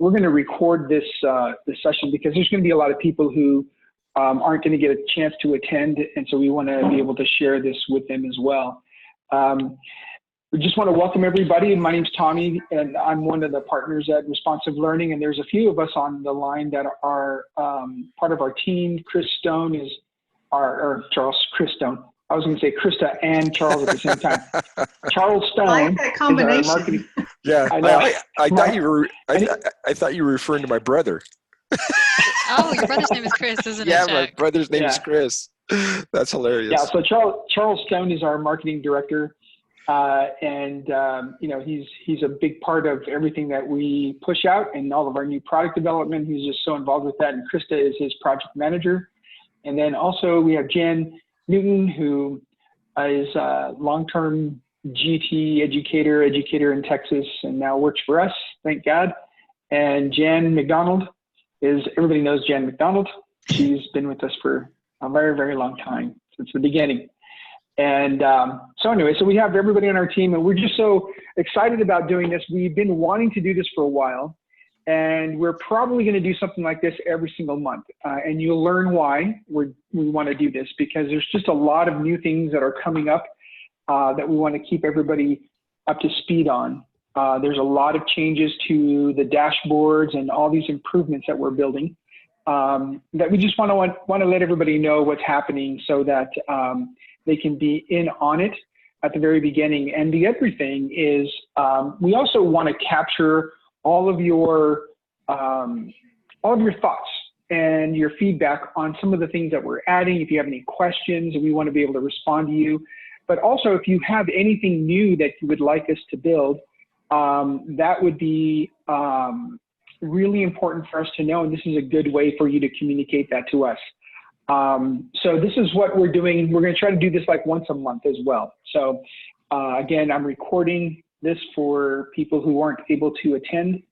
we're going to record this this session because there's going to be a lot of people who aren't going to get a chance to attend, and so we want to be able to share this with them as well. We just want to welcome everybody. My name's Tommy, and I'm one of the partners at Responsive Learning, and there's a few of us on the line that are part of our team. Chris Stone is Chris Stone. I was going to say Krista and Charles at the same time. Charles Stone. I like that combination. Is our marketing. Yeah, I thought you were. I thought you were referring to my brother. Oh, your brother's name is Chris, isn't it? Yeah, my brother's name is Chris. That's hilarious. Yeah, so Charles Stone is our marketing director, and you know, he's a big part of everything that we push out and all of our new product development. He's just so involved with that, and Krista is his project manager. And then also we have Jen Newton, who is a long-term GT educator in Texas, and now works for us, thank God. And Jan McDonald everybody knows Jan McDonald. She's been with us for a very, very long time, since the beginning. And so anyway, so we have everybody on our team, and we're just so excited about doing this. We've been wanting to do this for a while, and we're probably going to do something like this every single month. And you'll learn why we want to do this, because there's just a lot of new things that are coming up that we want to keep everybody up to speed on. There's a lot of changes to the dashboards and all these improvements that we're building that we just want to let everybody know what's happening, so that they can be in on it at the very beginning. And the other thing is we also want to capture all of your thoughts and your feedback on some of the things that we're adding. If you have any questions, we want to be able to respond to you. But also, if you have anything new that you would like us to build, that would be really important for us to know, and this is a good way for you to communicate that to us. So this is what we're doing. We're going to try to do this like once a month as well. So again, I'm recording this for people who aren't able to attend,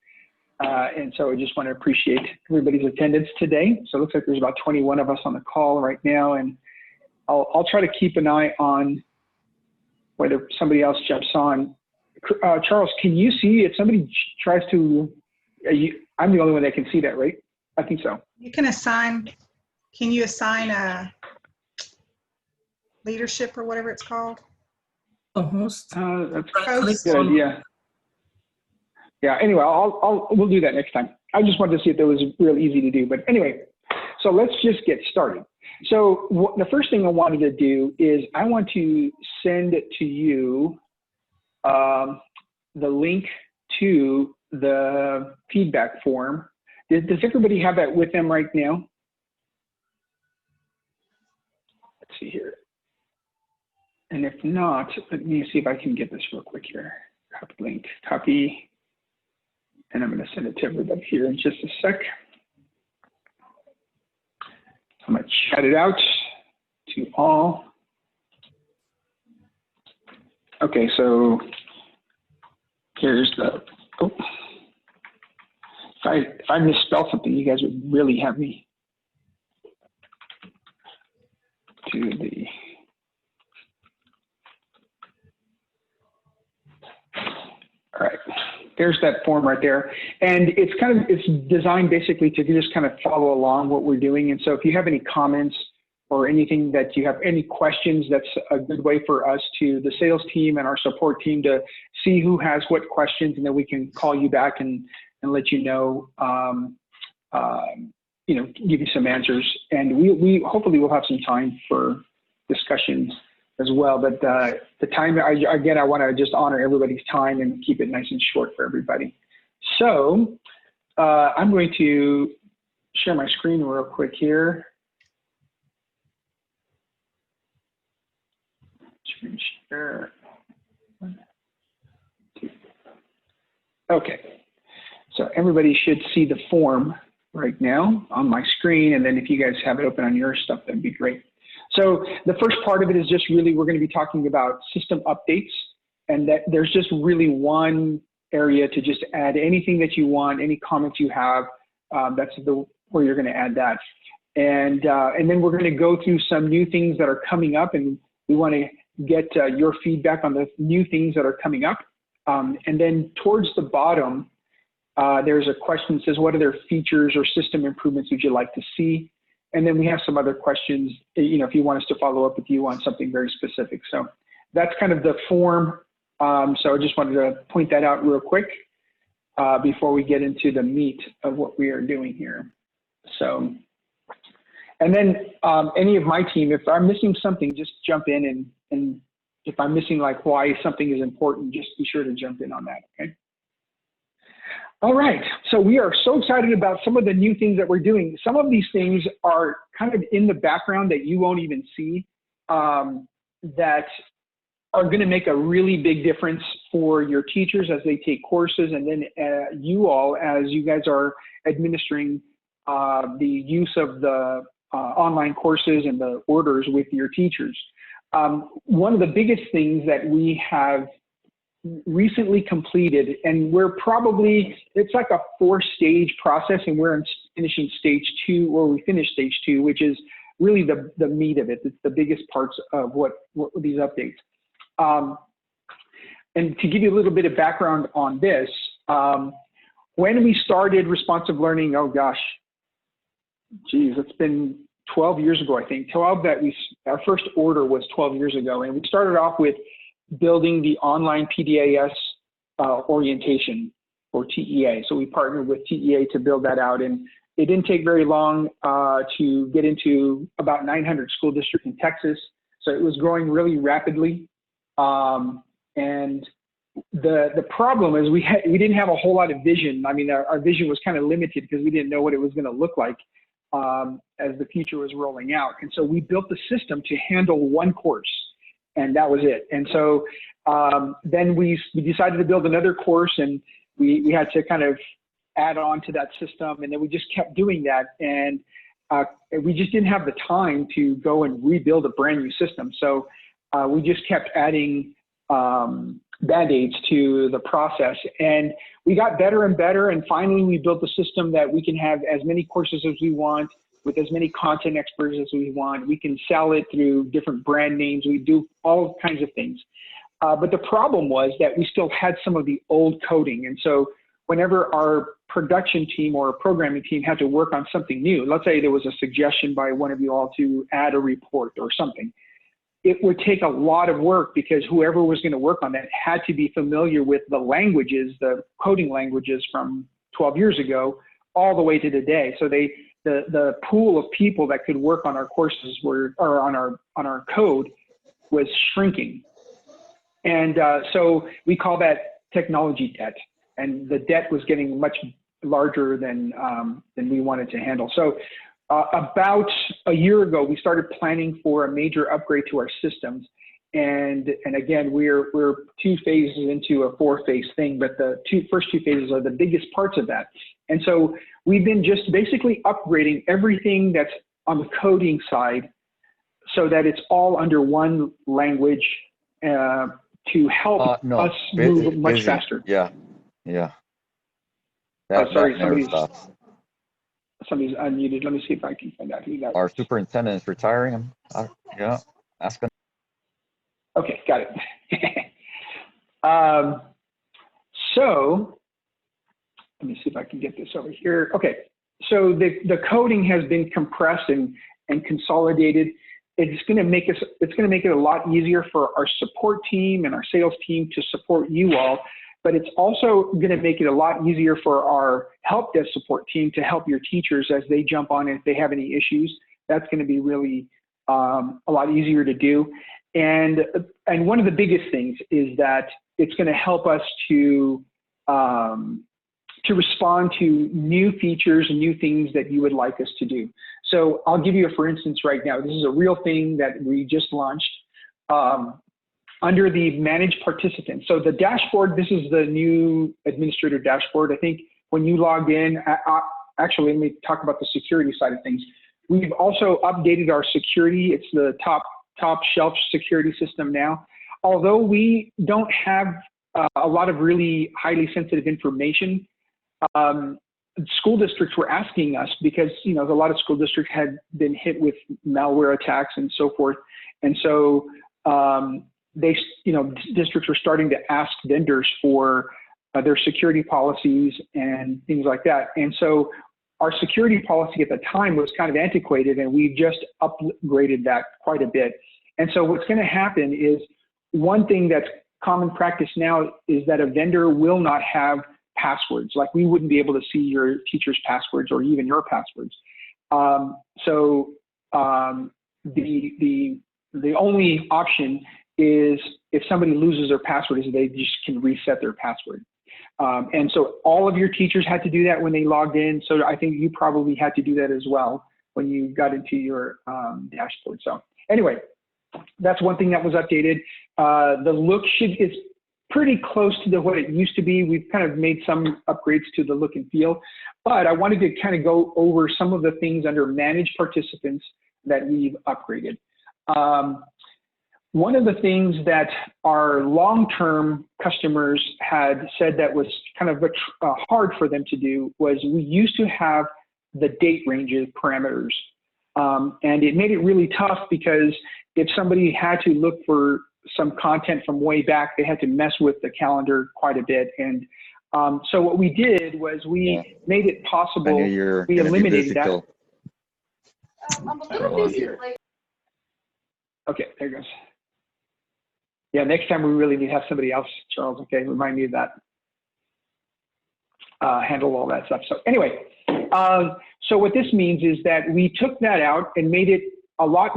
and so I just want to appreciate everybody's attendance today. So it looks like there's about 21 of us on the call right now, and I'll try to keep an eye on whether somebody else jumps on. Charles, can you see if somebody tries to, I'm the only one that can see that, right? I think so. You can assign, can you assign a leadership or whatever it's called? A host. That's a good idea. Yeah, anyway, we'll do that next time. I just wanted to see if that was real easy to do. But anyway, so let's just get started. So the first thing I wanted to do is I want to send to you the link to the feedback form. Does everybody have that with them right now? Let's see here. And if not, let me see if I can get this real quick here. Copy link, copy. And I'm going to send it to everybody here in just a sec. I'm going to chat it out to all. Okay, so here's the, oh, if I misspell something, you guys would really have me to the, all right, there's that form right there. And it's designed basically to just kind of follow along what we're doing. And so if you have any comments or anything that you have any questions, that's a good way for us the sales team and our support team, to see who has what questions, and then we can call you back and let you know, you know, give you some answers. And we hopefully will have some time for discussions as well. But the time, again, I want to just honor everybody's time and keep it nice and short for everybody. So I'm going to share my screen real quick here. Screen share. 1, 2. Okay. So everybody should see the form right now on my screen. And then if you guys have it open on your stuff, that'd be great. So the first part of it is just really, we're going to be talking about system updates, and that there's just really one area to just add anything that you want, any comments you have, that's where you're going to add that. And then we're going to go through some new things that are coming up, and we want to get your feedback on the new things that are coming up. And then towards the bottom, There's a question that says, what other features or system improvements would you like to see? And then we have some other questions, if you want us to follow up with you on something very specific. So that's kind of the form. So I just wanted to point that out real quick before we get into the meat of what we are doing here. So, and then any of my team, if I'm missing something, just jump in, and if I'm missing like why something is important, just be sure to jump in on that, okay? All right, so we are so excited about some of the new things that we're doing. Some of these things are kind of in the background that you won't even see, that are going to make a really big difference for your teachers as they take courses, and then you all as you guys are administering the use of the online courses and the orders with your teachers. One of the biggest things that we have recently completed, and we're probably, it's like a 4-stage process, and we're finishing stage 2, or we finished stage 2, which is really the meat of it. It's the biggest parts of what these updates. And to give you a little bit of background on this, when we started responsive learning, oh gosh, geez, it's been 12 years ago, I think. Our first order was 12 years ago, and we started off with building the online PDAS orientation, or TEA. So we partnered with TEA to build that out, and it didn't take very long to get into about 900 school districts in Texas. So it was growing really rapidly. And the problem is we didn't have a whole lot of vision. I mean, our vision was kind of limited because we didn't know what it was going to look like as the future was rolling out. And so we built the system to handle one course, and that was it. And so then we decided to build another course, and we had to kind of add on to that system, and then we just kept doing that. And we just didn't have the time to go and rebuild a brand new system. So we just kept adding Band-Aids to the process, and we got better and better, and finally we built a system that we can have as many courses as we want, with as many content experts as we want. We can sell it through different brand names. We do all kinds of things. But the problem was that we still had some of the old coding, and so whenever our production team or programming team had to work on something new, let's say there was a suggestion by one of you all to add a report or something, it would take a lot of work because whoever was going to work on that had to be familiar with the languages, the coding languages from 12 years ago, all the way to today. So the pool of people that could work on our courses or on our code was shrinking. And so we call that technology debt. And the debt was getting much larger than we wanted to handle. So about a year ago, we started planning for a major upgrade to our systems. And again, we're 2 phases into a 4-phase thing, but the first two phases are the biggest parts of that. And so we've been just basically upgrading everything that's on the coding side so that it's all under one language to help us move much faster. Yeah. Sorry, that never stops. Somebody's unmuted. Let me see if I can find out who that Our is. superintendent is retiring. Yeah, ask him. Okay, got it. So let me see if I can get this over here. Okay, so the coding has been compressed and consolidated. It's going to make it a lot easier for our support team and our sales team to support you all. But it's also going to make it a lot easier for our help desk support team to help your teachers as they jump on if they have any issues. That's going to be really a lot easier to do. And one of the biggest things is that it's going to help us to respond to new features and new things that you would like us to do. So I'll give you a for instance right now. This is a real thing that we just launched. Under the manage participants. So the dashboard, this is the new administrator dashboard. I think when you log in, actually, let me talk about the security side of things. We've also updated our security. It's the top shelf security system now. Although we don't have a lot of really highly sensitive information, school districts were asking us because, a lot of school districts had been hit with malware attacks and so forth. And so, districts were starting to ask vendors for their security policies and things like that. And so our security policy at the time was kind of antiquated, and we just upgraded that quite a bit. And so what's going to happen is, one thing that's common practice now is that a vendor will not have passwords. Like, we wouldn't be able to see your teacher's passwords or even your passwords. The only option is if somebody loses their password, is they just can reset their password. And so all of your teachers had to do that when they logged in. So I think you probably had to do that as well when you got into your dashboard. So anyway, that's one thing that was updated. The look is pretty close to what it used to be. We've kind of made some upgrades to the look and feel, but I wanted to kind of go over some of the things under managed participants that we've upgraded. One of the things that our long-term customers had said that was kind of hard for them to do was, we used to have the date ranges parameters. And it made it really tough, because if somebody had to look for some content from way back, they had to mess with the calendar quite a bit. And so what we did was we made it possible. We eliminated that. I'm a little busy. Okay, there goes. Yeah, next time we really need to have somebody else, Charles. Okay, remind me of that. Handle all that stuff. So anyway, so what this means is that we took that out and made it a lot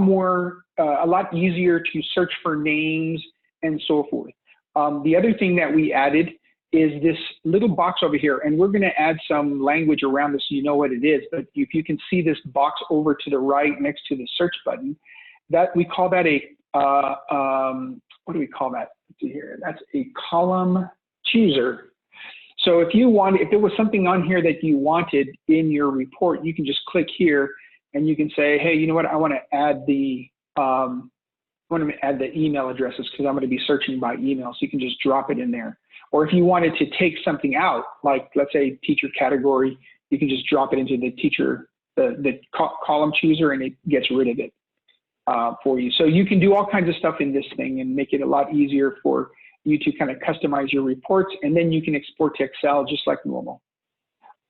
easier to search for names and so forth. The other thing that we added is this little box over here, and we're going to add some language around this so you know what it is. But if you can see this box over to the right next to the search button, that we call that a what do we call that? Let's see here. That's a column chooser. So if there was something on here that you wanted in your report, you can just click here and you can say, hey, you know what? I want to add the email addresses, because I'm going to be searching by email. So you can just drop it in there. Or if you wanted to take something out, like let's say teacher category, you can just drop it into the the column chooser, and it gets rid of it for you. So you can do all kinds of stuff in this thing and make it a lot easier for you to kind of customize your reports, and then you can export to Excel just like normal.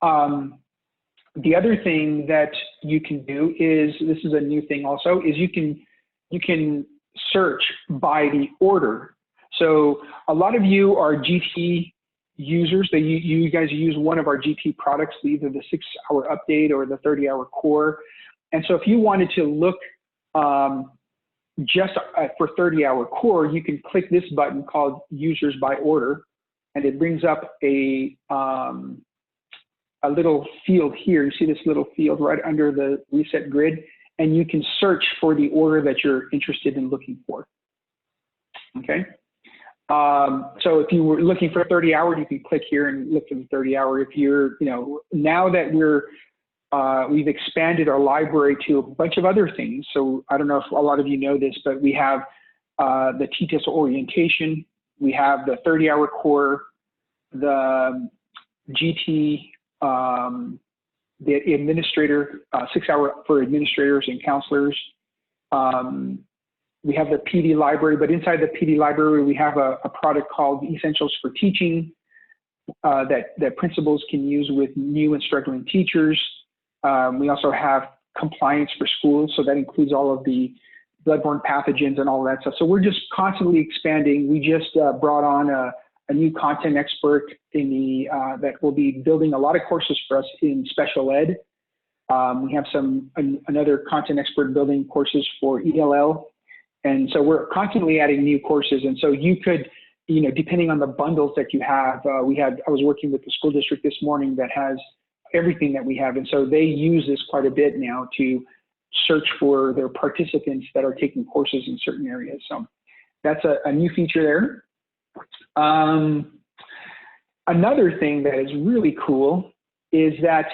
The other thing that you can do is, this is a new thing also, is you can search by the order. So a lot of you are GT users. You guys use one of our GT products, either the 6-hour update or the 30-hour core. And so if you wanted to look just for 30-hour core, you can click this button called Users by Order, and it brings up a little field here. You see this little field right under the reset grid, and you can search for the order that you're interested in looking for. Okay. So if you were looking for 30-hour, you can click here and look for the 30-hour. If you're, now that we've expanded our library to a bunch of other things. So I don't know if a lot of you know this, but we have the T-TESS orientation. We have the 30-hour core, the GT, the administrator, 6-hour for administrators and counselors. We have the PD library, but inside the PD library, we have a product called Essentials for Teaching that principals can use with new and struggling teachers. We also have compliance for schools, so that includes all of the bloodborne pathogens and all that stuff. So we're just constantly expanding. We just brought on a new content expert that will be building a lot of courses for us in special ed. We have another content expert building courses for ELL. And so we're constantly adding new courses. And so you could, depending on the bundles that you have, I was working with the school district this morning that has everything that we have. And so they use this quite a bit now to search for their participants that are taking courses in certain areas. So that's a new feature there. Another thing that is really cool is that,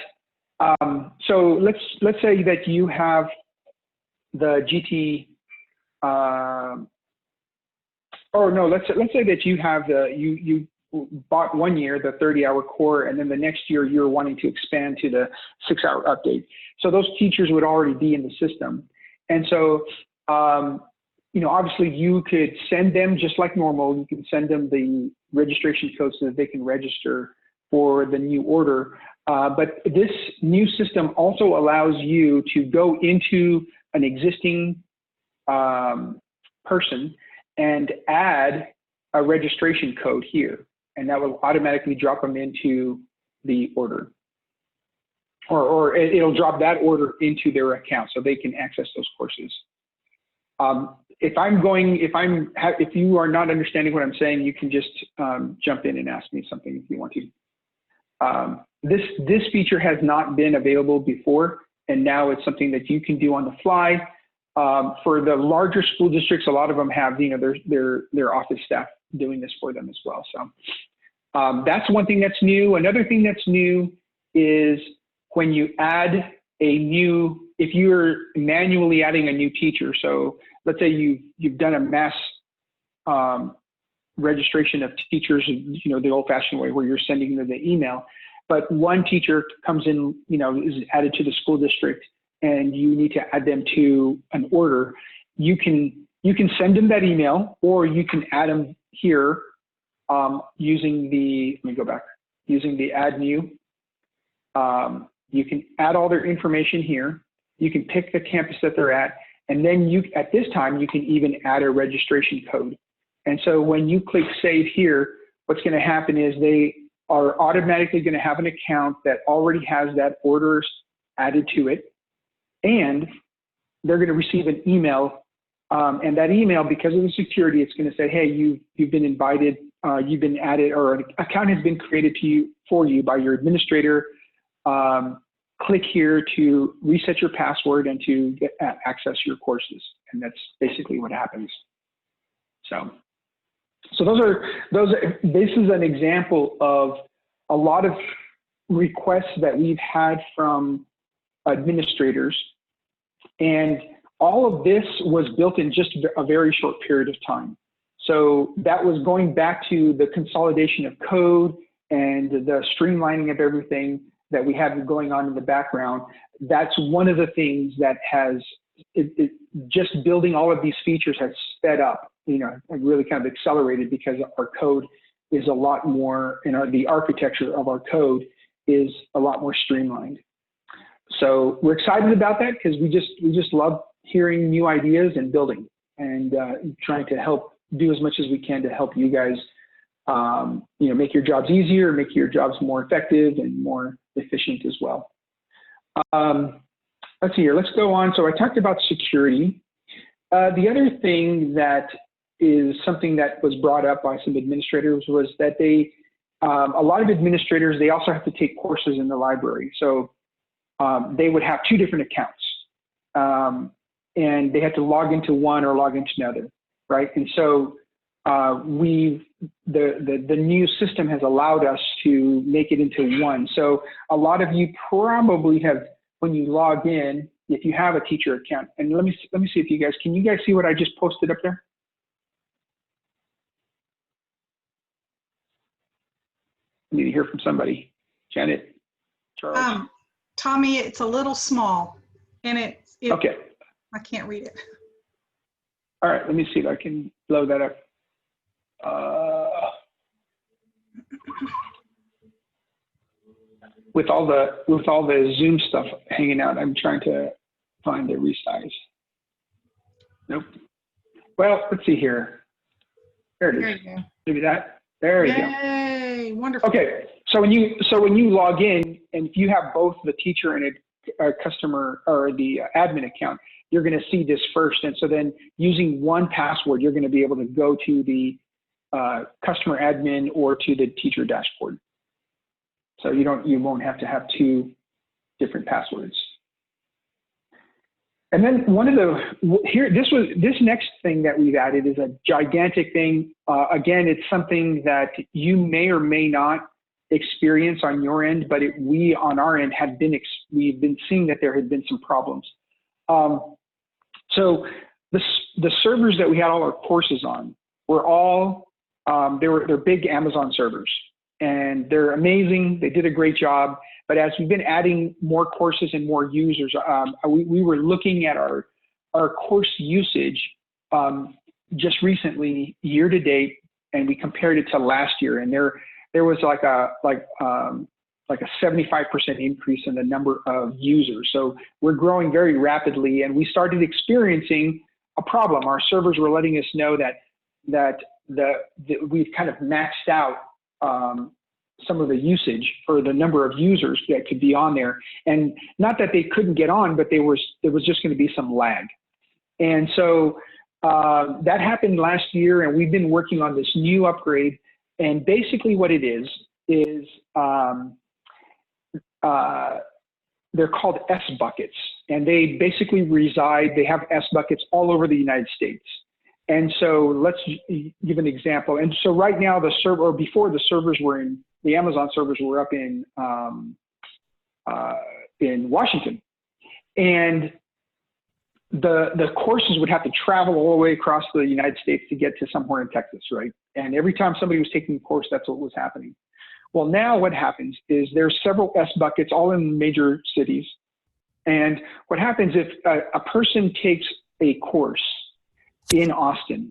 so let's say that you have the GT, let's say that you have you bought 1 year the 30-hour core, and then the next year you're wanting to expand to the 6-hour update. So those teachers would already be in the system. And so obviously you could send them just like normal. You can send them the registration code so that they can register for the new order. But this new system also allows you to go into an existing person and add a registration code here, and that will automatically drop them into the order, or it'll drop that order into their account so they can access those courses. If you are not understanding what I'm saying, you can just jump in and ask me something if you want to. This feature has not been available before, and now it's something that you can do on the fly. For the larger school districts, a lot of them have their office staff doing this for them as well. So that's one thing that's new. Another thing that's new is when you add if you're manually adding a new teacher. So let's say you've done a mass registration of teachers, the old-fashioned way where you're sending them the email, but one teacher comes in, is added to the school district, and you need to add them to an order. You can send them that email, or you can add them here using the add new. You can add all their information here. You can pick the campus that they're at, and then at this time, you can even add a registration code. And so when you click save here, what's going to happen is they are automatically going to have an account that already has that orders added to it, and they're going to receive an email. And that email, because of the security, it's going to say, hey, you've been invited, you've been added, or an account has been created for you by your administrator. Click here to reset your password and to access your courses. And that's basically what happens. So this is an example of a lot of requests that we've had from administrators. And all of this was built in just a very short period of time. So that was going back to the consolidation of code and the streamlining of everything that we have going on in the background. That's one of the things that just building all of these features has sped up, and really kind of accelerated, because our code is a lot more, the architecture of our code is a lot more streamlined. So we're excited about that, because we just love hearing new ideas and building, and trying to help do as much as we can to help you guys, make your jobs easier, make your jobs more effective and more efficient as well. Let's see here, let's go on. So I talked about security. The other thing that is something that was brought up by some administrators was that a lot of administrators, they also have to take courses in the library. So they would have two different accounts, and they had to log into one or log into another, right? And so the new system has allowed us to make it into one. So a lot of you probably have, when you log in, if you have a teacher account, and let me see if can you guys see what I just posted up there? I need to hear from somebody. Janet, Charles. Tommy, it's a little small, and okay. I can't read it. All right, let me see if I can blow that up. With all the Zoom stuff hanging out, I'm trying to find the resize. Nope. Well, let's see here. There it is. There you go. Maybe that. There you go. Yay! Wonderful. Okay. So when you log in, and if you have both the teacher and a customer or the admin account, you're going to see this first. And so then using one password, you're going to be able to go to the customer admin or to the teacher dashboard. So you won't have to have two different passwords. And then this next thing that we've added is a gigantic thing. Again, it's something that you may or may not experience on your end, but we on our end we've been seeing that there had been some problems. So the servers that we had all our courses on were all they're big Amazon servers, and they're amazing. They did a great job. But as we've been adding more courses and more users, we were looking at our course usage just recently, year to date, and we compared it to last year, and there was like a 75% increase in the number of users. So we're growing very rapidly, and we started experiencing a problem. Our servers were letting us know that we've kind of maxed out some of the usage for the number of users that could be on there. And not that they couldn't get on, but there was just going to be some lag. And so that happened last year, and we've been working on this new upgrade. And basically what it is they're called S buckets, and they basically they have S buckets all over the United States. And so let's give an example. And so right now before the servers were the Amazon servers were up in Washington, and the courses would have to travel all the way across the United States to get to somewhere in Texas, right? And every time somebody was taking a course, that's what was happening. Well, now what happens is there's several S buckets all in major cities. And what happens if a person takes a course in Austin,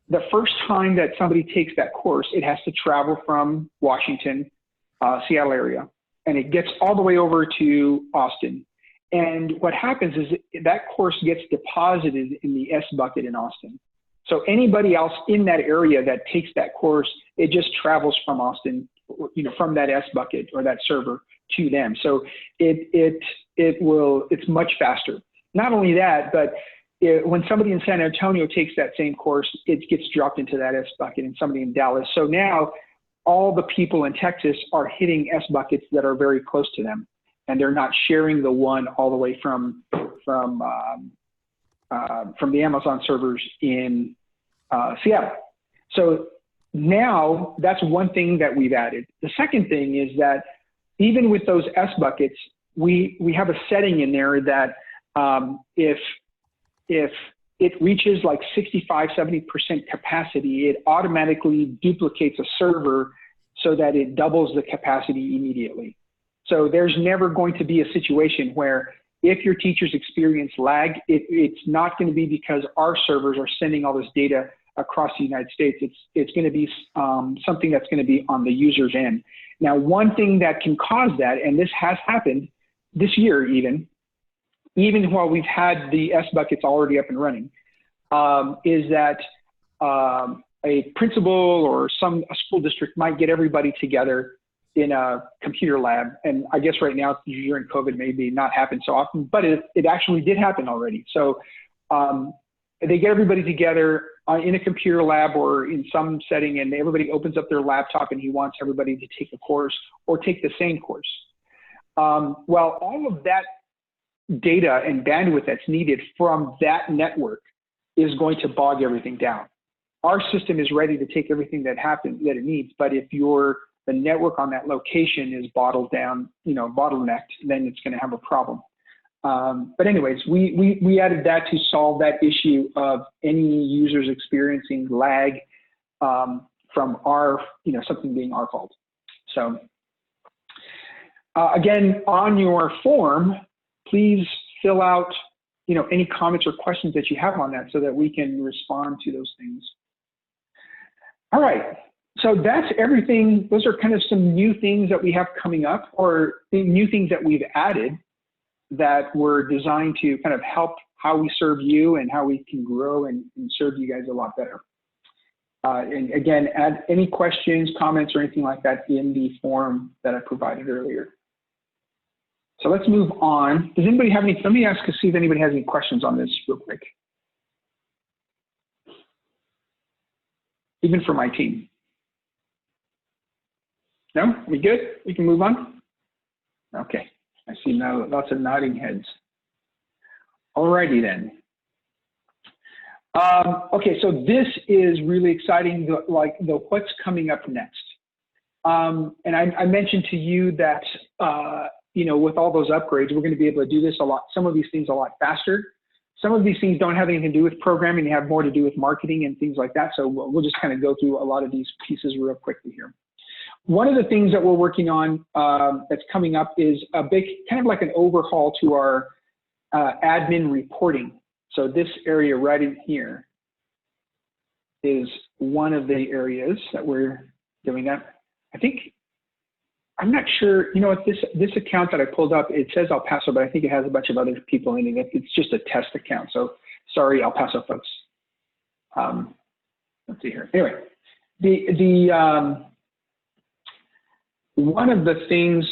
the first time that somebody takes that course, it has to travel from Washington, Seattle area, and it gets all the way over to Austin. And what happens is that course gets deposited in the S bucket in Austin. So anybody else in that area that takes that course, it just travels from Austin, from that S bucket or that server to them. So it's much faster. Not only that, but when somebody in San Antonio takes that same course, it gets dropped into that S bucket, and somebody in Dallas. So now all the people in Texas are hitting S buckets that are very close to them, and they're not sharing the one all the way from the Amazon servers in Seattle. So now that's one thing that we've added. The second thing is that even with those S buckets, we have a setting in there that if it reaches like 65–70% capacity, it automatically duplicates a server so that it doubles the capacity immediately. So there's never going to be a situation where if your teachers experience lag, it's not going to be because our servers are sending all this data across the United States. It's going to be something that's going to be on the user's end. Now, one thing that can cause that, and this has happened this year even while we've had the S buckets already up and running, is that a principal or a school district might get everybody together in a computer lab. And I guess right now during COVID maybe not happen so often, but it actually did happen already. So they get everybody together in a computer lab or in some setting, and everybody opens up their laptop and he wants everybody to take a course or take the same course. Well, all of that data and bandwidth that's needed from that network is going to bog everything down. Our system is ready to take everything that it needs, but if the network on that location is bottled down, bottlenecked, then it's going to have a problem. But anyways, we added that to solve that issue of any users experiencing lag from something being our fault. So again, on your form, please fill out any comments or questions that you have on that so that we can respond to those things. All right. So that's everything. Those are kind of some new things that we have coming up, or new things that we've added that were designed to kind of help how we serve you and how we can grow and serve you guys a lot better. And again, add any questions, comments, or anything like that in the form that I provided earlier. So let's move on. Does anybody have any, let me ask to see if anybody has any questions on this real quick. Even for my team. No, we good? We can move on? Okay, I see now lots of nodding heads. Alrighty then. Okay, so this is really exciting, what's coming up next. And I mentioned to you that, with all those upgrades, we're going to be able to do this some of these things a lot faster. Some of these things don't have anything to do with programming, they have more to do with marketing and things like that. So we'll just kind of go through a lot of these pieces real quickly here. One of the things that we're working on that's coming up is a big, kind of like an overhaul to our admin reporting. So this area right in here, is one of the areas that we're doing that. I think, I'm not sure, you know what, this account that I pulled up, it says El Paso, but I think it has a bunch of other people in it. It's just a test account. So sorry, El Paso folks. Let's see here. Anyway, one of the things,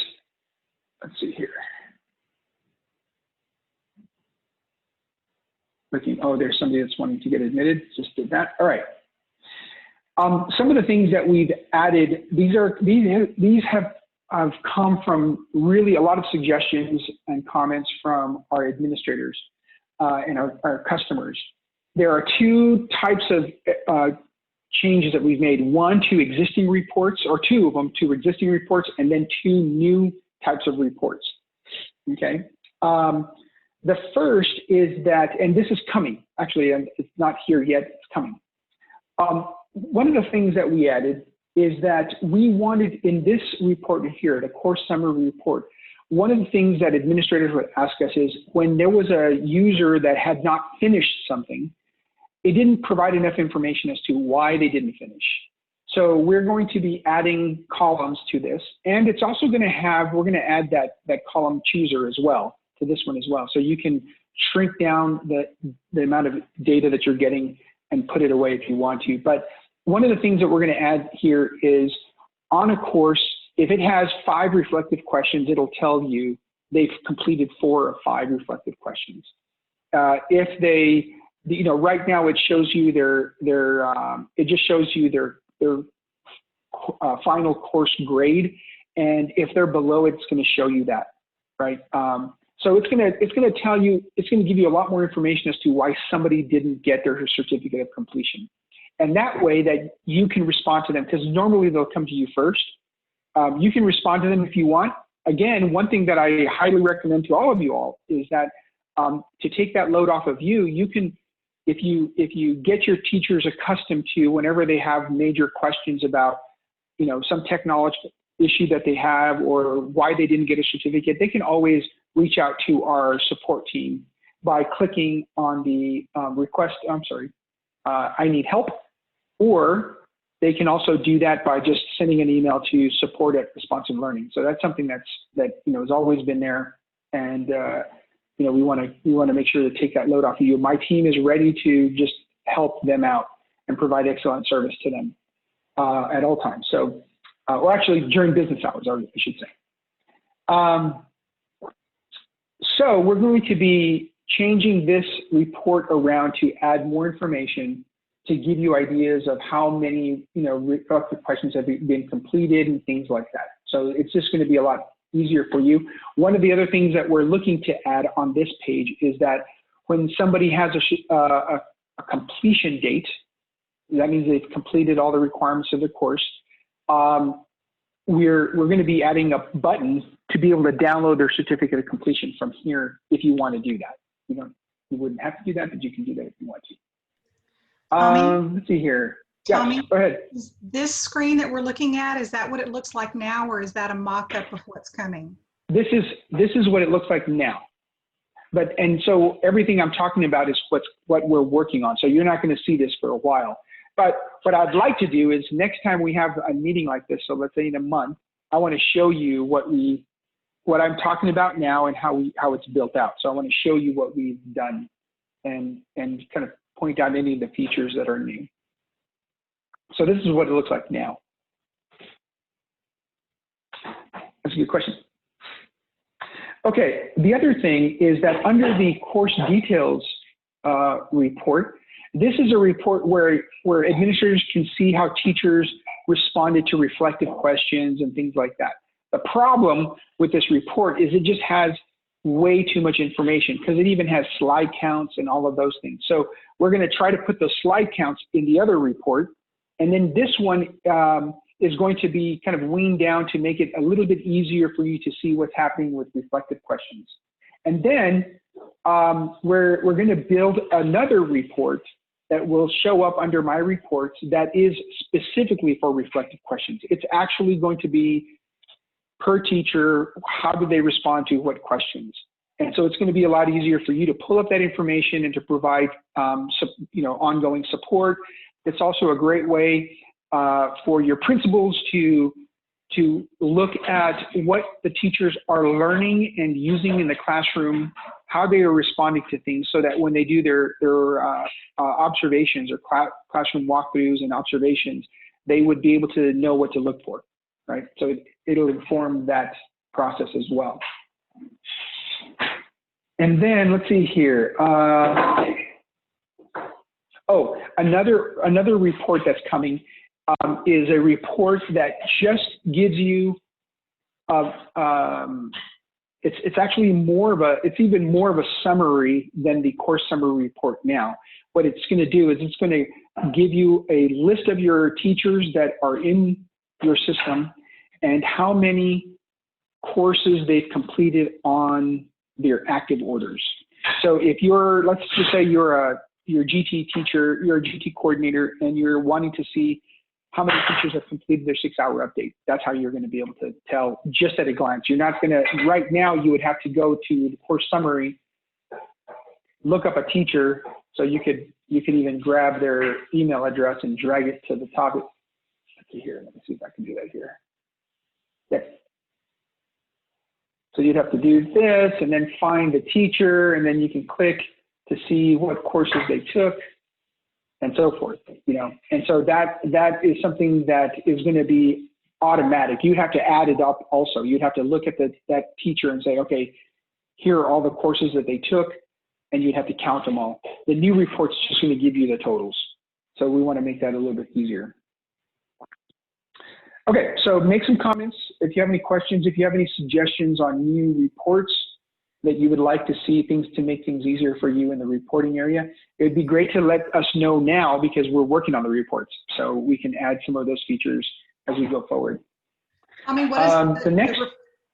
let's see here. Looking, oh, there's somebody that's wanting to get admitted. Just did that. All right. Some of the things that we've added, these have come from really a lot of suggestions and comments from our administrators and our customers. There are two types of changes that we've made. One to existing reports, or two of them to existing reports, and then two new types of reports. Okay. The first is that, and this is coming, actually, it's not here yet, it's coming. One of the things that we added is that we wanted in this report here, the course summary report, one of the things that administrators would ask us is when there was a user that had not finished something, it didn't provide enough information as to why they didn't finish. So we're going to be adding columns to this, and it's also going to have, we're going to add that column chooser as well to this one as well. So you can shrink down the amount of data that you're getting and put it away if you want to. But one of the things that we're going to add here is on a course, if it has 5 reflective questions, it'll tell you they've completed 4 or 5 reflective questions. If they, you know, right now it shows you it just shows you their final course grade, and if they're below it, it's going to show you that, right? So it's going to tell you, it's going to give you a lot more information as to why somebody didn't get their certificate of completion. And that way that you can respond to them, because normally they'll come to you first. You can respond to them if you want. Again, one thing that I highly recommend to all of you all is that to take that load off of you, you can, if you get your teachers accustomed to whenever they have major questions about, you know, some technology issue that they have or why they didn't get a certificate, they can always reach out to our support team by clicking on the I need help, or they can also do that by just sending an email to support@responsive learning. So that's something that you know has always been there, and you know we want to make sure to take that load off of you. My team is ready to just help them out and provide excellent service to them at all times. So, or actually during business hours, I should say. So we're going to be changing this report around to add more information to give you ideas of how many, you know, reflective questions have been completed and things like that. So it's just going to be a lot easier for you. One of the other things that we're looking to add on this page is that when somebody has a completion date, that means they've completed all the requirements of the course, we're going to be adding a button to be able to download their certificate of completion from here if you want to do that. You wouldn't have to do that, but you can do that if you want to. Let's see here. Yeah, Tommy, go ahead. is this screen that we're looking at, is that what it looks like now, or is that a mock-up of what's coming? This is what it looks like now. And so everything I'm talking about is what we're working on. So you're not going to see this for a while. But what I'd like to do is next time we have a meeting like this, so let's say in a month, I want to show you what I'm talking about now and how it's built out. So I want to show you what we've done and kind of point out any of the features that are new. So this is what it looks like now. That's a good question. Okay, the other thing is that under the course details report, this is a report where administrators can see how teachers responded to reflective questions and things like that. The problem with this report is it just has way too much information because it even has slide counts and all of those things. So we're going to try to put those slide counts in the other report. And then this one is going to be kind of weaned down to make it a little bit easier for you to see what's happening with reflective questions. And then we're going to build another report that will show up under my reports that is specifically for reflective questions. It's actually going to be per teacher, how did they respond to what questions? And so it's going to be a lot easier for you to pull up that information and to provide ongoing support It's also a great way for your principals to look at what the teachers are learning and using in the classroom, how they are responding to things, so that when they do their observations or classroom walkthroughs and observations, they would be able to know what to look for, right? So it'll inform that process as well. And then let's see here. Oh, another report that's coming is a report that just gives you. It's actually it's even more of a summary than the course summary report now. What it's going to do is it's going to give you a list of your teachers that are in your system and how many courses they've completed on their active orders. So if let's just say you're GT teacher, you're a GT coordinator, and you're wanting to see how many teachers have completed their 6-hour update. That's how you're going to be able to tell just at a glance. You're not going to, right now, you would have to go to the course summary, look up a teacher, so you could even grab their email address and drag it to the top. Let's see here, let me see if I can do that here. Yes. So you'd have to do this and then find the teacher, and then you can click to see what courses they took, and so forth, And so that is something that is going to be automatic. You have to add it up also. You'd have to look at that teacher and say, okay, here are all the courses that they took, and you'd have to count them all. The new report's just going to give you the totals. So we want to make that a little bit easier. Okay, so make some comments if you have any questions, if you have any suggestions on new reports that you would like to see, things to make things easier for you in the reporting area. It would be great to let us know now, because we're working on the reports, so we can add some of those features as we go forward. Tommy, what is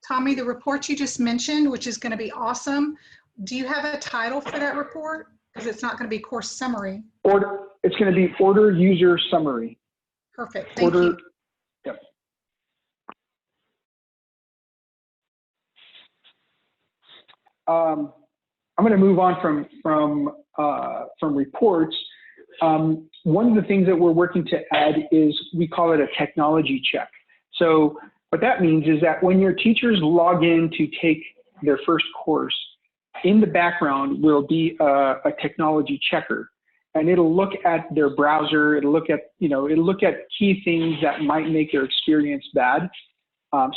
Tommy, the report you just mentioned, which is going to be awesome, do you have a title for that report? Because it's not going to be course summary. It's going to be order user summary. Perfect, thank you. Yep. I'm going to move on from reports. One of the things that we're working to add is, we call it a technology check. So what that means is that when your teachers log in to take their first course, in the background will be a technology checker, and it'll look at their browser. It'll look at key things that might make their experience bad.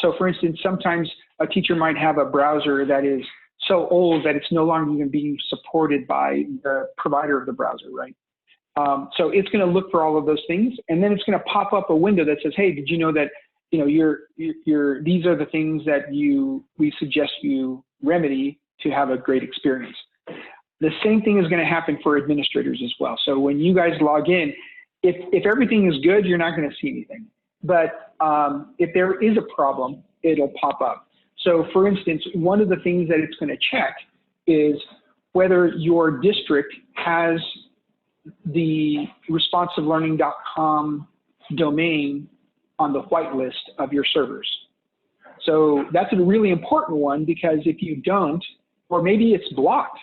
So for instance, sometimes a teacher might have a browser that is so old that it's no longer even being supported by the provider of the browser, right? So it's going to look for all of those things, and then it's going to pop up a window that says, "Hey, did you know that these are the things that we suggest you remedy to have a great experience." The same thing is going to happen for administrators as well. So when you guys log in, if everything is good, you're not going to see anything. But if there is a problem, it'll pop up. So for instance, one of the things that it's going to check is whether your district has the responsivelearning.com domain on the whitelist of your servers. So that's a really important one, because if you don't, or maybe it's blocked,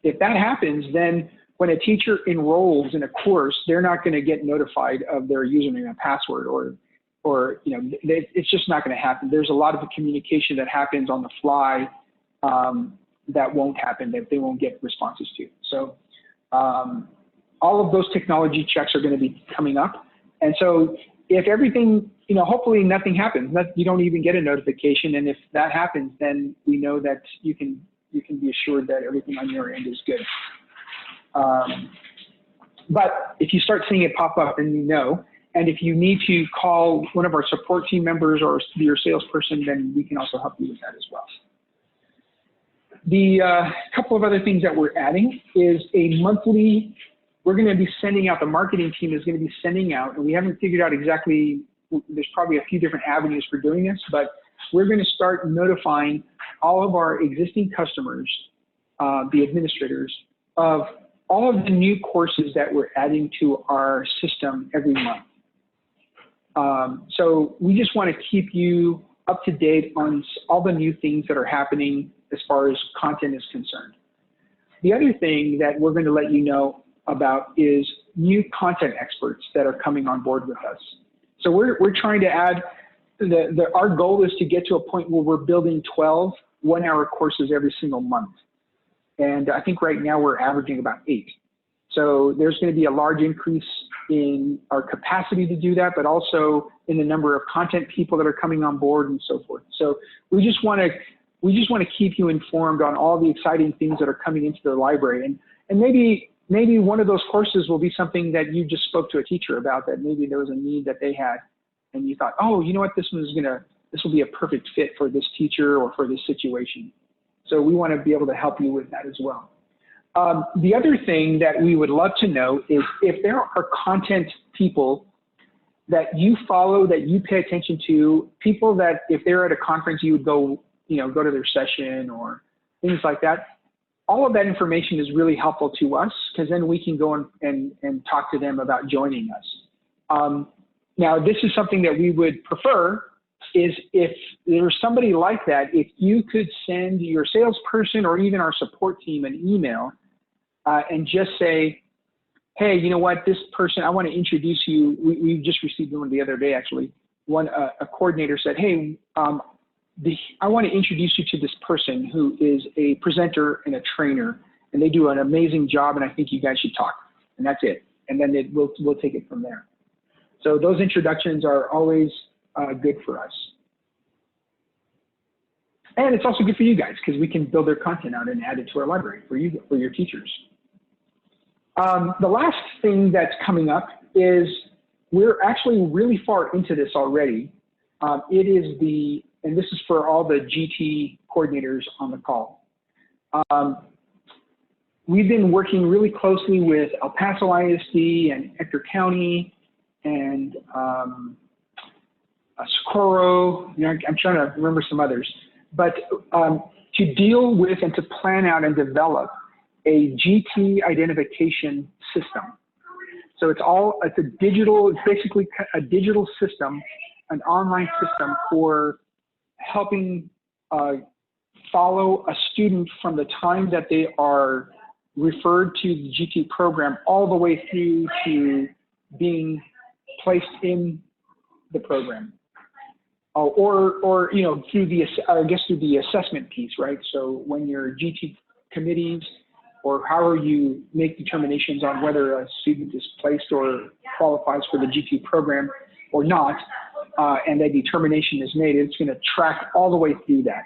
if that happens, then when a teacher enrolls in a course, they're not going to get notified of their username and password, or it's just not going to happen. There's a lot of the communication that happens on the fly that won't happen, that they won't get responses to. So all of those technology checks are going to be coming up. And so if everything, hopefully nothing happens, you don't even get a notification. And if that happens, then we know that you can be assured that everything on your end is good. But if you start seeing it pop up, then and if you need to call one of our support team members or your salesperson, then we can also help you with that as well. The couple of other things that we're adding is we're going to be sending out, the marketing team is going to be sending out, and we haven't figured out exactly, there's probably a few different avenues for doing this, but we're going to start notifying all of our existing customers, the administrators, of all of the new courses that we're adding to our system every month. So we just want to keep you up to date on all the new things that are happening as far as content is concerned. The other thing that we're going to let you know about is new content experts that are coming on board with us. So we're trying to add, our goal is to get to a point where we're building 12 one-hour courses every single month. And I think right now we're averaging about 8. So there's going to be a large increase in our capacity to do that, but also in the number of content people that are coming on board and so forth. So we just want to keep you informed on all the exciting things that are coming into the library. And maybe one of those courses will be something that you just spoke to a teacher about, that maybe there was a need that they had, and you thought, oh, you know what, this will be a perfect fit for this teacher or for this situation. So we want to be able to help you with that as well. The other thing that we would love to know is if there are content people that you follow, that you pay attention to, people that if they're at a conference you would go to their session or things like that. All of that information is really helpful to us, because then we can go and talk to them about joining us. Now, this is something that we would prefer, is if there's somebody like that, if you could send your salesperson or even our support team an email and just say, hey, you know what, this person, I want to introduce you. We just received one the other day, actually. A coordinator said, hey, I want to introduce you to this person who is a presenter and a trainer, and they do an amazing job, and I think you guys should talk. And that's it. And then we'll take it from there. So those introductions are always good for us. And it's also good for you guys, because we can build their content out and add it to our library for your teachers. The last thing that's coming up is we're actually really far into this already. And this is for all the GT coordinators on the call. We've been working really closely with El Paso ISD and Ector County and Socorro. I'm trying to remember some others. But to deal with and to plan out and develop a GT identification system. So it's basically a digital system, an online system for helping follow a student from the time that they are referred to the GT program all the way through to being placed in the program. Or through the assessment piece, right? So when your GT committees or however you make determinations on whether a student is placed or qualifies for the GT program or not, and that determination is made, it's going to track all the way through that.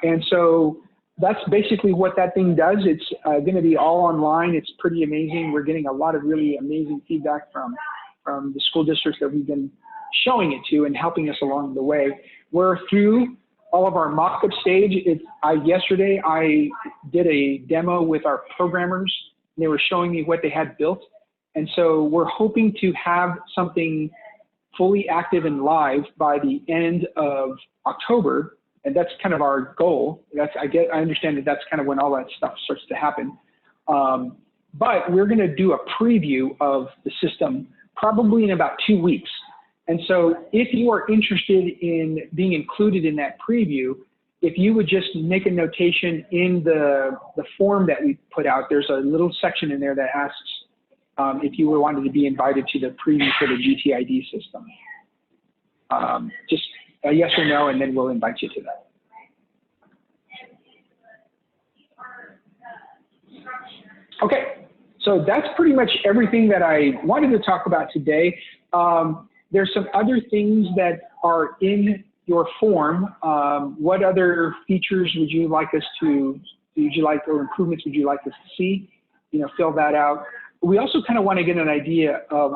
And so that's basically what that thing does. It's going to be all online. It's pretty amazing. We're getting a lot of really amazing feedback from the school districts that we've been showing it to and helping us along the way. We're through all of our mock-up stage. Yesterday I did a demo with our programmers, and they were showing me what they had built. And so we're hoping to have something fully active and live by the end of October, and that's kind of our goal. I understand that that's kind of when all that stuff starts to happen. But we're going to do a preview of the system probably in about 2 weeks. And so if you are interested in being included in that preview, if you would just make a notation in the form that we put out, there's a little section in there that asks if you wanted to be invited to the preview for the GTID system. Just a yes or no, and then we'll invite you to that. Okay, so that's pretty much everything that I wanted to talk about today. There's some other things that are in your form. What other features would you like us to, or improvements would you like us to see? Fill that out. We also kind of want to get an idea of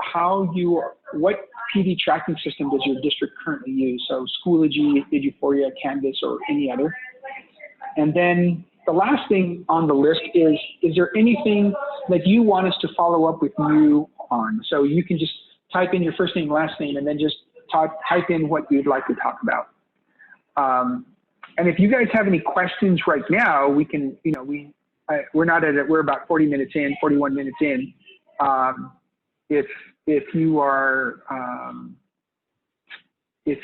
what PD tracking system does your district currently use? So Schoology, Digiphoria, Canvas, or any other. And then the last thing on the list is there anything that you want us to follow up with you on? So you can just type in your first name, last name, and then just type in what you'd like to talk about. And if you guys have any questions right now, we can, we're not at it, we're about 41 minutes in. If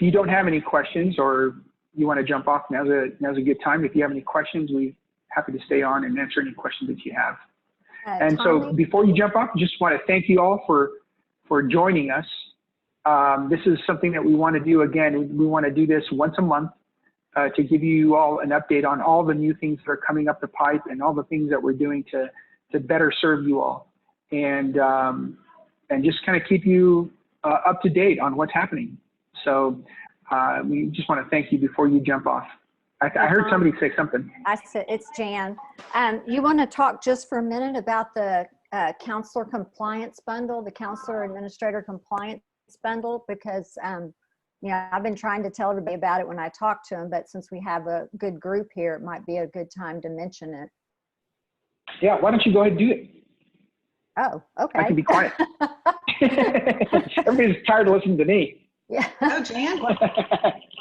you don't have any questions or you want to jump off, now's a good time. If you have any questions, we're happy to stay on and answer any questions that you have. And Tommy? so before you jump off, just want to thank you all for joining us. This is something that we want to do again. We want to do this once a month to give you all an update on all the new things that are coming up the pipe and all the things that we're doing to better serve you all, and just kind of keep you up to date on what's happening. So we just want to thank you before you jump off. I heard somebody say something. I said, it's Jan. You want to talk just for a minute about the counselor compliance bundle, the counselor administrator compliance bundle, because I've been trying to tell everybody about it when I talk to them, but since we have a good group here, it might be a good time to mention it. Yeah, why don't you go ahead and do it? Oh, okay. I can be quiet. Everybody's tired of listening to me. Yeah. Oh, Jan.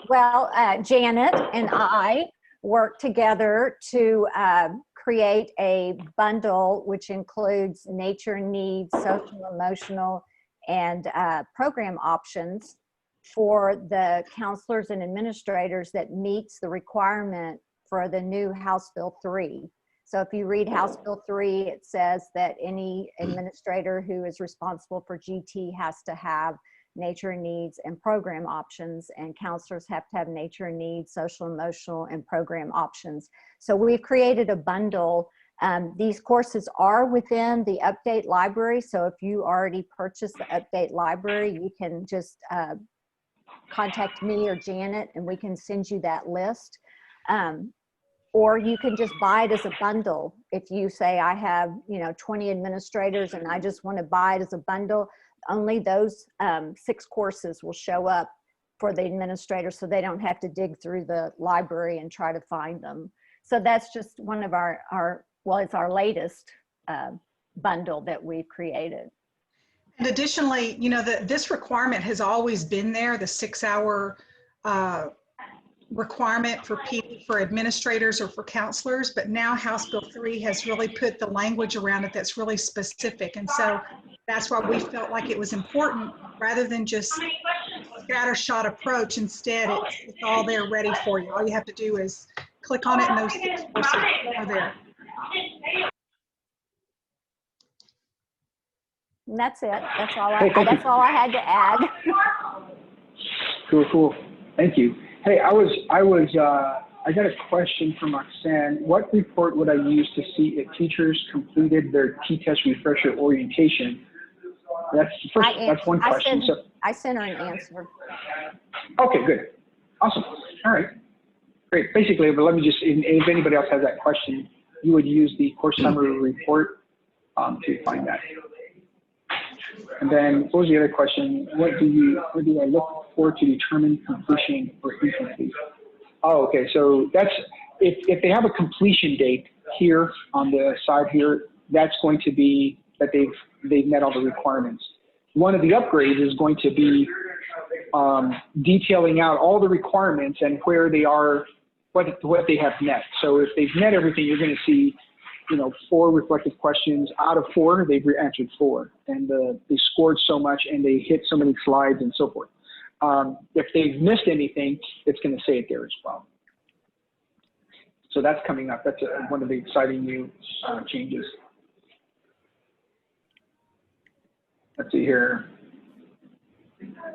Well, Janet and I work together to create a bundle which includes nature needs, social, emotional, and program options for the counselors and administrators that meets the requirement for the new House Bill 3. So if you read House Bill 3, it says that any administrator who is responsible for GT has to have nature needs and program options, and counselors have to have nature needs, social, emotional, and program options. So we've created a bundle. These courses are within the update library. So if you already purchased the update library, you can just contact me or Janet and we can send you that list. Or you can just buy it as a bundle. If you say, I have 20 administrators and I just want to buy it as a bundle, only those 6 courses will show up for the administrator, so they don't have to dig through the library and try to find them. So that's just one of well, it's our latest bundle that we've created. And additionally, this requirement has always been there, the 6-hour requirement for administrators or for counselors, but now House Bill 3 has really put the language around it that's really specific. And so that's why we felt like it was important, rather than just a scattershot approach. Instead, it's all there ready for you. All you have to do is click on it and those 6 courses are there. And that's it. That's all I had to add. Cool. Thank you. Hey, I got a question from Roxanne. What report would I use to see if teachers completed their T-TESS refresher orientation? That's one question. I sent her an answer. Okay, good. Awesome. All right. Great. Basically, but let me just, if anybody else has that question, you would use the course summary report to find that. And then what was the other question? What do I look for to determine completion or incomplete? Oh, okay. So that's, if they have a completion date here on the side here, that's going to be that they've met all the requirements. One of the upgrades is going to be detailing out all the requirements and where they are, what they have met. So if they've met everything, you're going to see 4 reflective questions out of 4, they've answered 4, and they scored so much and they hit so many slides and so forth. If they've missed anything, it's going to say it there as well. So that's coming up. That's one of the exciting new changes. Let's see here.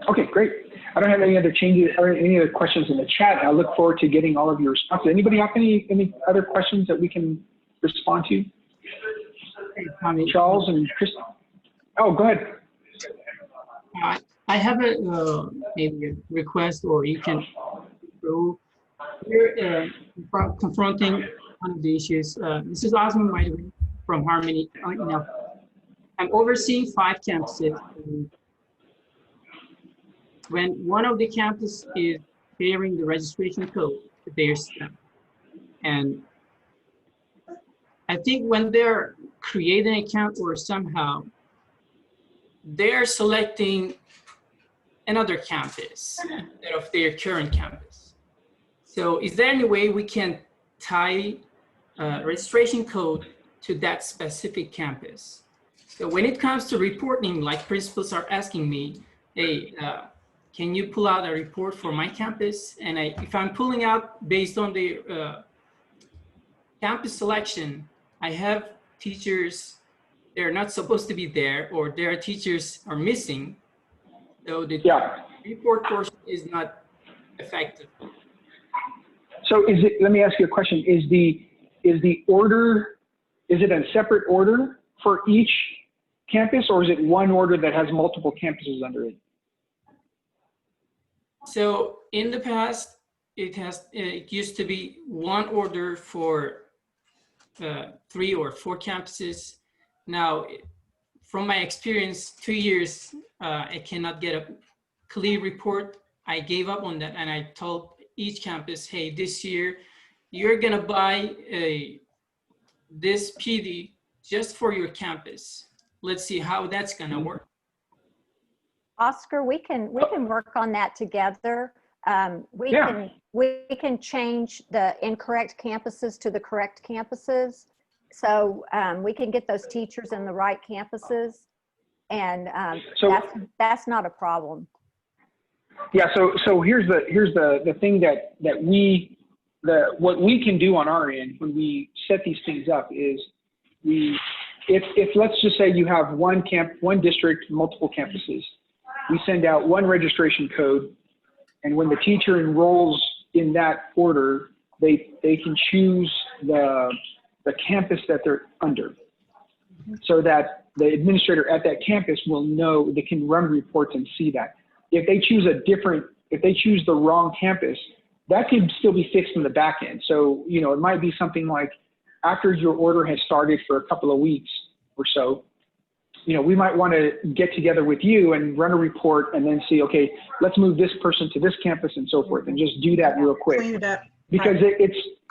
Okay, great. I don't have any other changes or any other questions in the chat. I look forward to getting all of your responses. Anybody have any other questions that we can respond to? Hey, Tommy. Charles and Chris. Oh, go ahead. I have a maybe a request, or you can go. We're confronting one of the issues. This is Osman, by the way, from Harmony. I'm overseeing 5 campuses. When one of the campuses is sharing the registration code, their staff, and I think when they're creating an account or somehow they're selecting another campus instead of their current campus. So is there any way we can tie registration code to that specific campus? So when it comes to reporting, like principals are asking me, hey, can you pull out a report for my campus? And if I'm pulling out based on the campus selection, I have teachers they're not supposed to be there, or their teachers are missing, so the report portion is not effective. So let me ask you a question. Is the order, is it a separate order for each campus, or is it one order that has multiple campuses under it? So in the past, it used to be one order for 3 or 4 campuses. Now, from my experience, 2 years, I cannot get a clear report. I gave up on that, and I told each campus, hey, this year, you're gonna buy this PD just for your campus. Let's see how that's gonna work. Oscar, we can work on that together. We can change the incorrect campuses to the correct campuses. So we can get those teachers in the right campuses, and that's not a problem. Yeah. So here's the thing that what we can do on our end when we set these things up is if let's just say you have one district, multiple campuses, we send out one registration code, and when the teacher enrolls in that order, they can choose the campus that they're under, so that the administrator at that campus will know, they can run reports and see that. If they choose the wrong campus, that can still be fixed in the back end. So, you know, it might be something like after your order has started for a couple of weeks or so, you know, we might want to get together with you and run a report and then see, okay, let's move this person to this campus and so forth, and just do that real quick. Clean it up. Because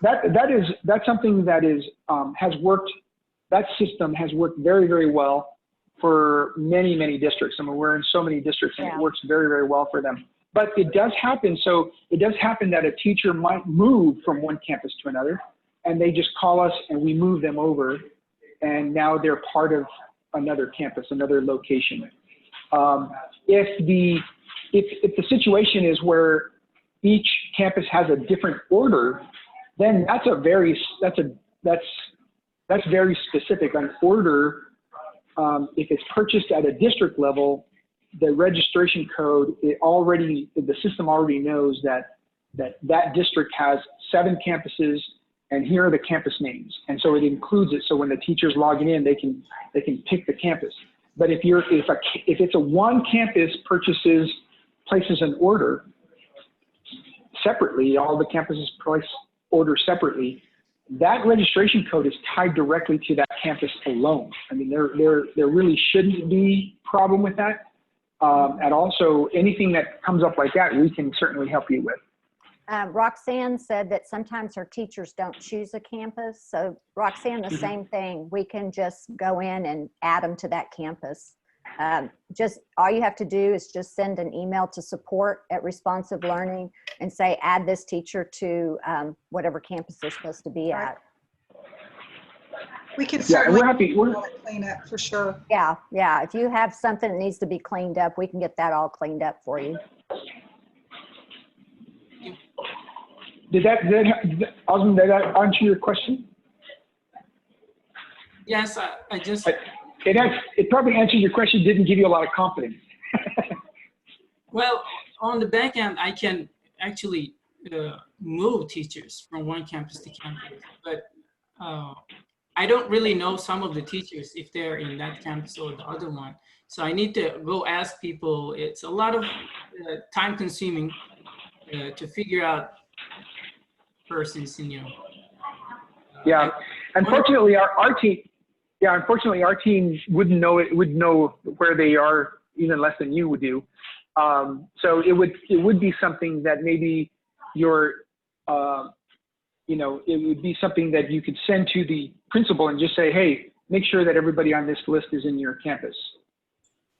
that's something that is has worked. That system has worked very, very well for many, many districts. I mean, we're in so many districts, and it works very, very well for them. But it does happen. So it does happen that a teacher might move from one campus to another, and they just call us and we move them over, and now they're part of another campus, another location. If the situation is where each campus has a different order, then that's very specific. An order, if it's purchased at a district level, the registration code, the system already knows that district has 7 campuses, and here are the campus names, and so it includes it. So when the teacher's logging in, they can pick the campus. But if it's a one campus places an order separately, all the campuses place order separately, that registration code is tied directly to that campus alone. I mean, there really shouldn't be a problem with that at all. So anything that comes up like that, we can certainly help you with. Roxanne said that sometimes her teachers don't choose a campus. So Roxanne, the same thing. We can just go in and add them to that campus. Just all you have to do is just send an email to support@Responsive Learning and say, add this teacher to whatever campus they're supposed to be at. We can certainly we're clean up for sure. Yeah. If you have something that needs to be cleaned up, we can get that all cleaned up for you. Did that answer your question? Yes, I just... It probably answered your question, didn't give you a lot of confidence. Well, on the back end, I can actually move teachers from one campus to campus, but I don't really know some of the teachers if they're in that campus or the other one. So I need to go ask people. It's a lot of time consuming to figure out persons, Yeah, unfortunately, our team. Yeah, unfortunately, our team wouldn't know where they are even less than you would do. So it would be something that maybe it would be something that you could send to the principal and just say, hey, make sure that everybody on this list is in your campus.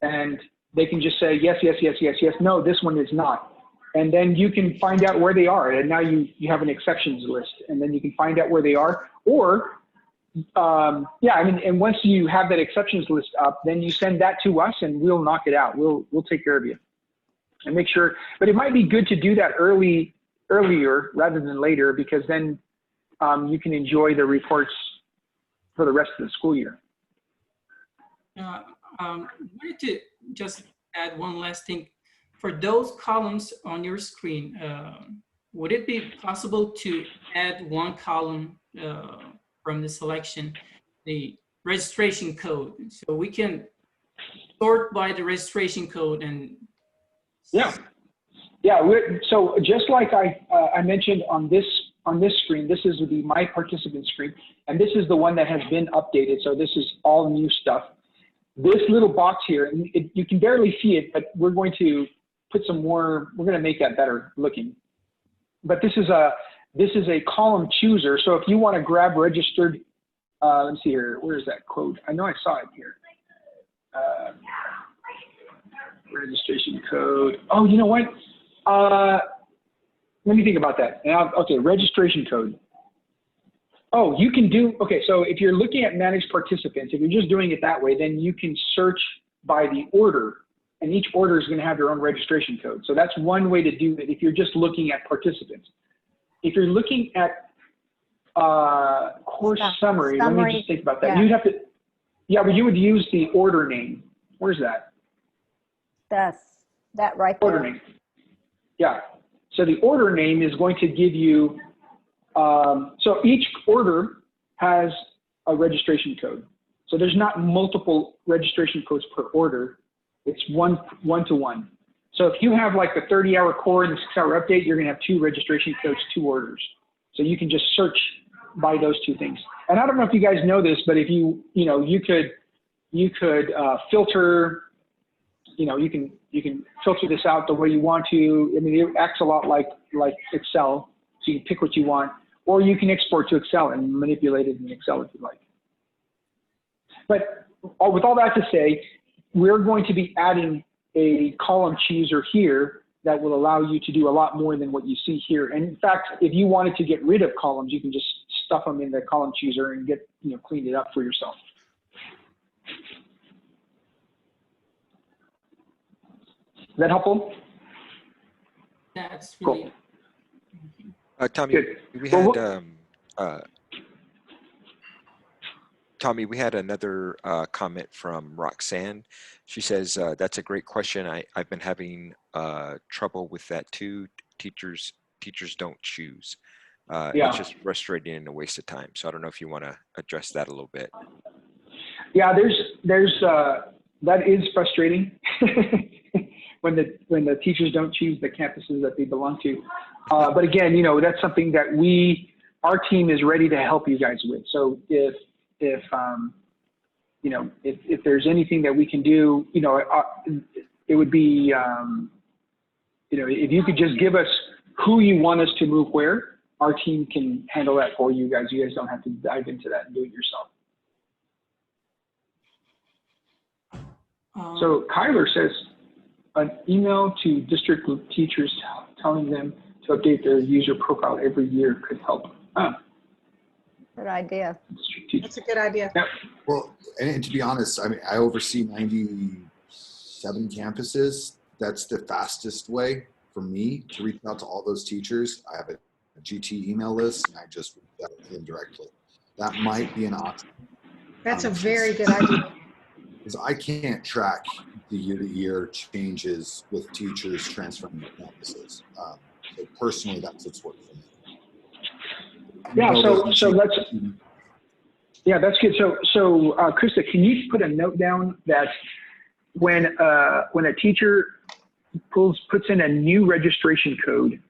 And they can just say, yes, yes, yes, yes, yes. No, this one is not. And then you can find out where they are. And now you have an exceptions list, and then you can find out where they are. Or, and once you have that exceptions list up, then you send that to us and we'll knock it out. We'll take care of you and make sure. But it might be good to do that earlier rather than later, because then you can enjoy the reports for the rest of the school year. Wanted to just add one last thing. For those columns on your screen, would it be possible to add one column from the selection, the registration code, so we can sort by the registration code and Yeah. So just like I mentioned on this screen, this is the My Participant screen, and this is the one that has been updated. So this is all new stuff. This little box here, and you can barely see it, but we're going to put some more. We're going to make that better looking. But this is a column chooser. So if you want to grab registered, let's see here. Where is that code? I know I saw it here. Registration code. Oh, you know what? Let me think about that. Okay, registration code. Oh, you can do, okay, so if you're looking at managed participants, if you're just doing it that way, then you can search by the order, and each order is going to have their own registration code. So that's one way to do it if you're just looking at participants. If you're looking at course summary, let me just think about that. Yeah. You'd have to, yeah, but you would use the order name. Where's that? That's that right there. Order name. Yeah. So the order name is going to give you, so each order has a registration code. So there's not multiple registration codes per order. It's one to one. So if you have like the 30-hour core and the 6-hour update, you're going to have 2 registration codes, 2 orders. So you can just search by those 2 things. And I don't know if you guys know this, but if you could filter, you can filter this out the way you want to. I mean, it acts a lot like Excel. So you can pick what you want, or you can export to Excel and manipulate it in Excel if you like. But with all that to say, we're going to be adding a column chooser here that will allow you to do a lot more than what you see here. And in fact, if you wanted to get rid of columns, you can just stuff them in the column chooser and get, clean it up for yourself. Is that helpful? that's really Cool. Tommy, Good. we had Tommy, we had another comment from Roxanne. She says, that's a great question. I've been having trouble with that too. Teachers don't choose. Yeah. It's just frustrating and a waste of time. So I don't know if you want to address that a little bit. Yeah, that is frustrating when the teachers don't choose the campuses that they belong to. But again, that's something that our team is ready to help you guys with. So if there's anything that we can do, it would be, if you could just give us who you want us to move where, our team can handle that for you guys. You guys don't have to dive into that and do it yourself. So Kyler says, an email to district teachers telling them to update their user profile every year could help. Good idea. That's a good idea. Yep. Well, and to be honest, I mean, I oversee 97 campuses. That's the fastest way for me to reach out to all those teachers. I have a GT email list, and I just reach out to them directly. That might be an option. That's a very good idea. Because I can't track the year-to-year changes with teachers transferring to campuses. So personally, that's what's worked for me. Yeah, that's good. So Krista, can you put a note down that when a teacher puts in a new registration code,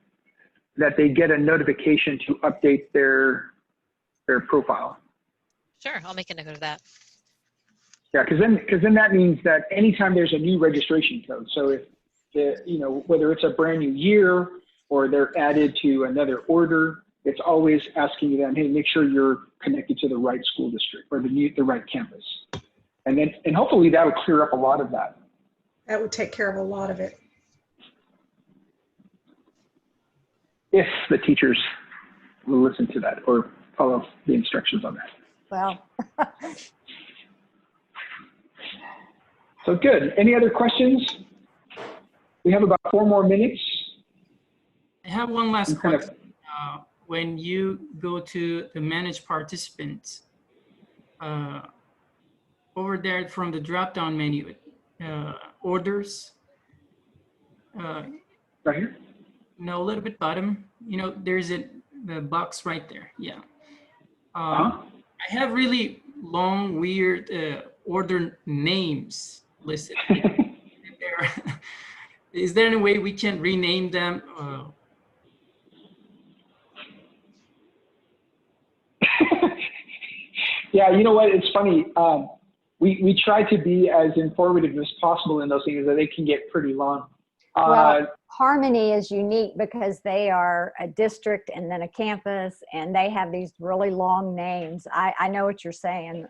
that they get a notification to update their profile? Sure, I'll make a note of that. Yeah, because then that means that anytime there's a new registration code, so if whether it's a brand new year or they're added to another order, it's always asking them, hey, make sure you're connected to the right school district or the right campus, and hopefully that would clear up a lot of that. That would take care of a lot of it. If the teachers will listen to that or follow the instructions on that. Well, So good. Any other questions? We have about 4 more minutes. I have one last question. When you go to the manage participants, over there from the drop-down menu, orders. Right here. No, a little bit bottom. You know, there's the box right there. Yeah. Uh-huh. I have really long, weird order names listed. Is there any way we can rename them? Yeah, you know what? It's funny. We try to be as informative as possible in those things, that they can get pretty long. Well, Harmony is unique because they are a district and then a campus, and they have these really long names. I know what you're saying,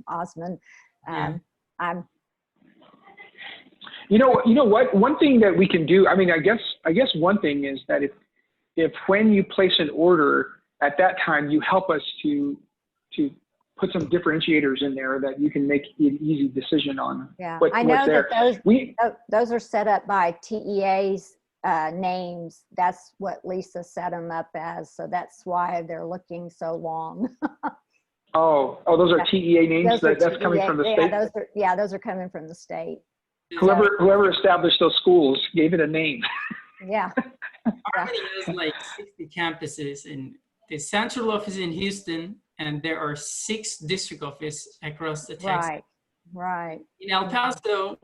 Osman. I'm. You know what? One thing that we can do. I mean, I guess one thing is that if when you place an order at that time, you help us to put some differentiators in there that you can make an easy decision on. Yeah, what's I know there. that those are set up by TEA's names. That's what Lisa set them up as. So that's why they're looking so long. Oh, those are TEA names. That's TEA, coming from the state. Those are coming from the state. Whoever established those schools gave it a name. Yeah. Harmony has like 60 campuses in the central office in Houston, and there are 6 district offices across the Texas. Right. In El Paso,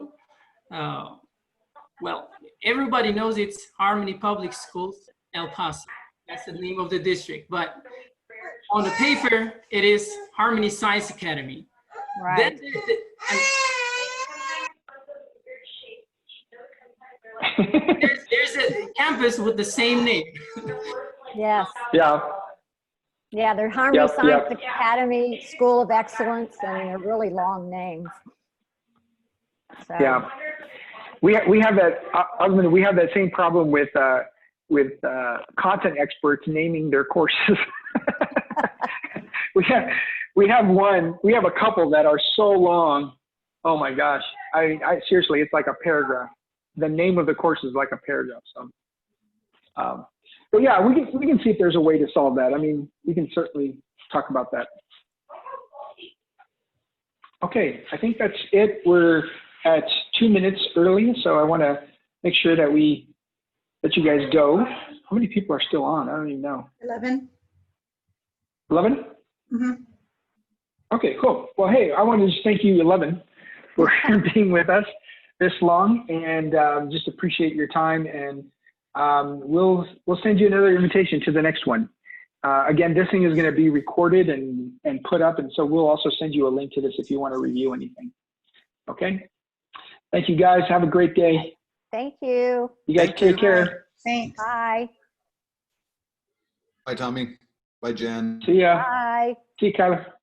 well, everybody knows it's Harmony Public Schools, El Paso. That's the name of the district. But on the paper, it is Harmony Science Academy. Right. Then there's a campus with the same name. Yes. Yeah. Yeah, they're Harmony Science Academy, School of Excellence, and they're really long names. So. Yeah, we have that. We have that same problem with content experts naming their courses. we have a couple that are so long. Oh my gosh! I seriously, it's like a paragraph. The name of the course is like a paragraph. So, but yeah, we can see if there's a way to solve that. I mean, we can certainly talk about that. Okay, I think that's it. We're at 2 minutes early, so I want to make sure that we let you guys go. How many people are still on? I don't even know. 11. 11? Mm-hmm. Okay, cool. Well, hey, I want to just thank you, 11, for being with us this long, and just appreciate your time. And we'll send you another invitation to the next one. Again, this thing is going to be recorded and put up, and so we'll also send you a link to this if you want to review anything. Okay? Thank you, guys. Have a great day. Thank you. You guys take care. Thanks. Bye. Bye, Tommy. Bye, Jen. See ya. Bye. See you, Kyler.